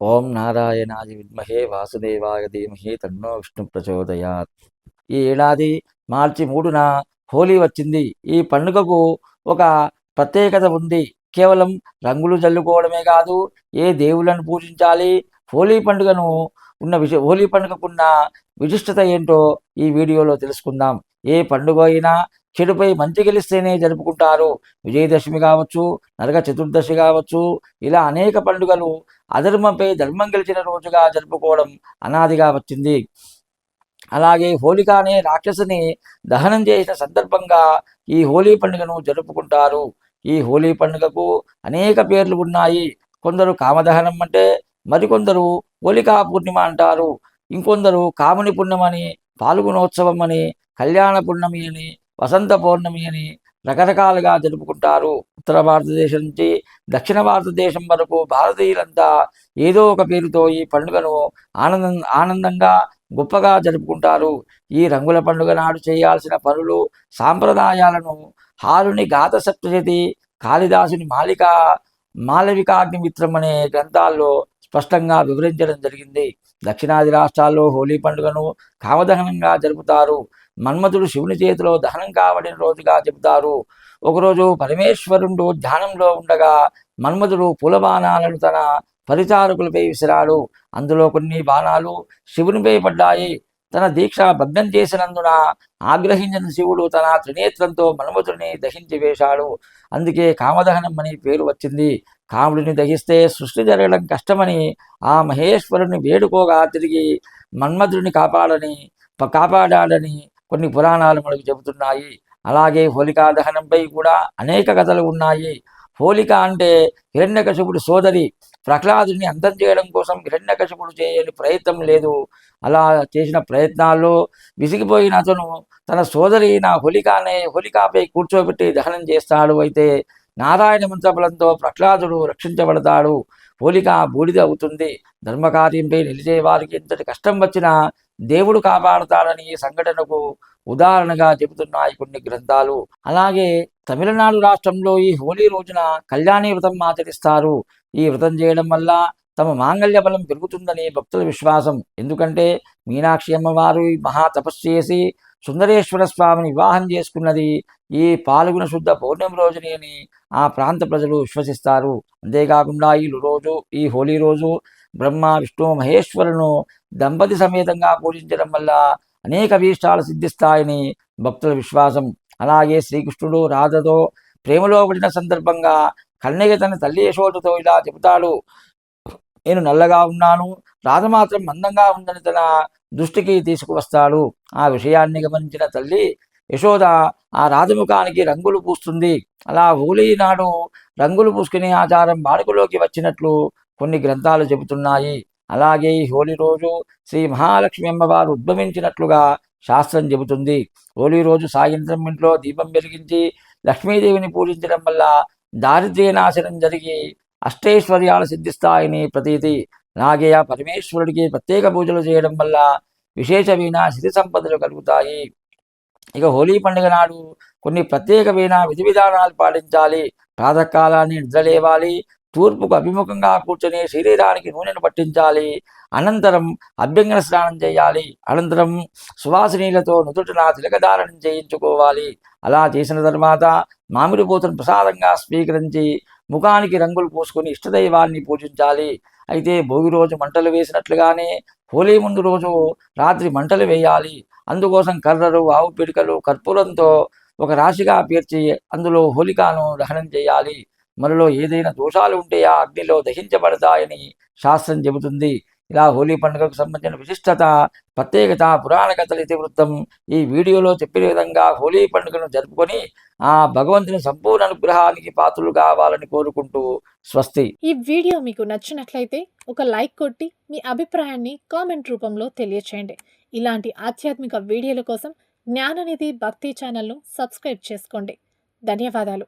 ఓం నారాయణాయ విద్మహే వాసుదేవాయ ధీమహి తన్నో విష్ణు ప్రచోదయాత్. ఈ ఏడాది మార్చి 3న హోలీ వచ్చింది. ఈ పండుగకు ఒక ప్రత్యేకత ఉంది. కేవలం రంగులు జల్లుకోవడమే కాదు, ఏ దేవుళ్ళను పూజించాలి, హోలీ పండుగను హోలీ పండుగకున్న విశిష్టత ఏంటో ఈ వీడియోలో తెలుసుకుందాం. ఏ పండుగ అయినా చెడుపై మంచి గెలిస్తేనే జరుపుకుంటారు. విజయదశమి కావచ్చు, నరక చతుర్దశి కావచ్చు, ఇలా అనేక పండుగలు అధర్మంపై ధర్మం గెలిచిన రోజుగా జరుపుకోవడం అనాదిగా వచ్చింది. అలాగే హోళిక అనే రాక్షసుని దహనం చేసిన సందర్భంగా ఈ హోలీ పండుగను జరుపుకుంటారు. ఈ హోలీ పండుగకు అనేక పేర్లు ఉన్నాయి. కొందరు కామదహనం అంటే, మరికొందరు హోలికా పూర్ణిమ అంటారు. ఇంకొందరు కాముని పుణ్యమని, పాల్గొనోత్సవం అని, కళ్యాణ పుణ్యమి అని, వసంత పౌర్ణమి అని రకరకాలుగా జరుపుకుంటారు. ఉత్తర భారతదేశం నుంచి దక్షిణ భారతదేశం వరకు భారతీయులంతా ఏదో ఒక పేరుతో ఈ పండుగను ఆనందంగా గొప్పగా జరుపుకుంటారు. ఈ రంగుల పండుగ నాడు చేయాల్సిన పనులు, సాంప్రదాయాలను హాలుని గాథ సప్తశతి, కాళిదాసుని మాలవికాగ్నిమిత్రం అనే గ్రంథాల్లో స్పష్టంగా వివరించడం జరిగింది. దక్షిణాది రాష్ట్రాల్లో హోలీ పండుగను కామదహనంగా జరుపుతారు. మన్మధుడు శివుని చేతిలో దహనం కావడిన రోజుగా చెబుతారు. ఒకరోజు పరమేశ్వరుడు ధ్యానంలో ఉండగా మన్మధుడు పూలబాణాలను తన పరిచారకులపై విసిరాడు. అందులో కొన్ని బాణాలు శివునిపై పడ్డాయి. తన దీక్ష భగ్నం చేసినందున ఆగ్రహించిన శివుడు తన త్రినేత్రంతో మన్మధుడిని దహించి వేశాడు. అందుకే కామదహనం అని పేరు వచ్చింది. కాముడిని దహిస్తే సృష్టి జరగడం కష్టమని ఆ మహేశ్వరుని వేడుకోగా తిరిగి మన్మధుడిని కాపాడాడని కొన్ని పురాణాలు మనకు చెబుతున్నాయి. అలాగే హోలికా దహనంపై కూడా అనేక కథలు ఉన్నాయి. హోలిక అంటే హిరణ్యకశిపుడు సోదరి. ప్రహ్లాదుని అంతం చేయడం కోసం హిరణ్యకశిపుడు చేయని ప్రయత్నం లేదు. అలా చేసిన ప్రయత్నాల్లో విసిగిపోయిన అతను తన సోదరి నా హోలికాపై కూర్చోబెట్టి దహనం చేస్తాడు. అయితే నారాయణ మంత్రబలంతో ప్రహ్లాదుడు రక్షించబడతాడు. హోలిక బూడిద అవుతుంది. ధర్మకార్యంపై నిలిచే వారికి ఎంతటి కష్టం వచ్చినా దేవుడు కాపాడతాడని ఈ సంఘటనకు ఉదాహరణగా చెబుతున్నాయి కొన్ని గ్రంథాలు. అలాగే తమిళనాడు రాష్ట్రంలో ఈ హోలీ రోజున కళ్యాణి వ్రతం ఆచరిస్తారు. ఈ వ్రతం చేయడం వల్ల తమ మాంగళ్య బలం పెరుగుతుందని భక్తుల విశ్వాసం. ఎందుకంటే మీనాక్షి అమ్మవారు మహా తపస్సు చేసి సుందరేశ్వర స్వామిని వివాహం చేసుకున్నది ఈ పాల్గొన శుద్ధ పౌర్ణమి రోజుని అని ఆ ప్రాంత ప్రజలు విశ్వసిస్తారు. అంతేకాకుండా ఈ హోలీ రోజు బ్రహ్మ విష్ణు మహేశ్వరులను దంపతి సమేతంగా పూజించడం వల్ల అనేక అభీష్టాలు సిద్ధిస్తాయని భక్తుల విశ్వాసం. అలాగే శ్రీకృష్ణుడు రాధతో ప్రేమలో పడిన సందర్భంగా కన్నయ్య తన తల్లి యశోదతో ఇలా చెబుతాడు, నేను నల్లగా ఉన్నాను, రాధ మాత్రం అందంగా ఉందని తన దృష్టికి తీసుకువస్తాడు. ఆ విషయాన్ని గమనించిన తల్లి యశోద ఆ రాజముఖానికి రంగులు పూస్తుంది. అలా హోలీ నాడు రంగులు పూసుకునే ఆచారం వాడుకలోకి వచ్చినట్లు కొన్ని గ్రంథాలు చెబుతున్నాయి. అలాగే ఈ హోలీ రోజు శ్రీ మహాలక్ష్మి అమ్మవారు ఉద్భవించినట్లుగా శాస్త్రం చెబుతుంది. హోలీ రోజు సాయంత్రం ఇంట్లో దీపం వెలిగించి లక్ష్మీదేవిని పూజించడం వల్ల దారిద్ర్య నాశనం జరిగి అష్టైశ్వర్యాలు సిద్ధిస్తాయని ప్రతీతి. అలాగే ఆ పరమేశ్వరుడికి ప్రత్యేక పూజలు చేయడం వల్ల విశేషమైన సిరి సంపదలు కలుగుతాయి. ఇక హోలీ పండుగ నాడు కొన్ని ప్రత్యేకమైన విధి విధానాలు పాటించాలి. ప్రాతకాలాన్ని నిద్రలేవాలి, తూర్పుకు అభిముఖంగా కూర్చొని శరీరానికి నూనెను పట్టించాలి. అనంతరం అభ్యంగన స్నానం చేయాలి. అనంతరం సువాసినీలతో నుదుటిన తిలకధారణం చేయించుకోవాలి. అలా చేసిన తర్వాత మామిడి పూతను ప్రసాదంగా స్వీకరించి ముఖానికి రంగులు పూసుకొని ఇష్టదైవాన్ని పూజించాలి. అయితే భోగి రోజు మంటలు వేసినట్లుగానే హోలీ ముందు రోజు రాత్రి మంటలు వేయాలి. అందుకోసం కర్రలు, ఆవు పిడికలు, కర్పూరంతో ఒక రాశిగా పేర్చి అందులో హోలికాను దహనం చేయాలి. మనలో ఏదైనా దోషాలు ఉంటే ఆ అగ్నిలో దహించబడతాయని శాస్త్రం చెబుతుంది. ఇలా హోలీ పండుగకు సంబంధించిన విశిష్టత, ప్రత్యేకత, పురాణ కథల ఇతివృత్తం ఈ వీడియోలో చెప్పిన విధంగా హోలీ పండుగను జరుపుకొని ఆ భగవంతుని సంపూర్ణ అనుగ్రహానికి పాత్రలు కావాలని కోరుకుంటూ స్వస్తి. ఈ వీడియో మీకు నచ్చినట్లయితే ఒక లైక్ కొట్టి మీ అభిప్రాయాన్ని కామెంట్ రూపంలో తెలియచేయండి. ఇలాంటి ఆధ్యాత్మిక వీడియోల కోసం జ్ఞాననిధి భక్తి ఛానల్ను సబ్స్క్రైబ్ చేసుకోండి. ధన్యవాదాలు.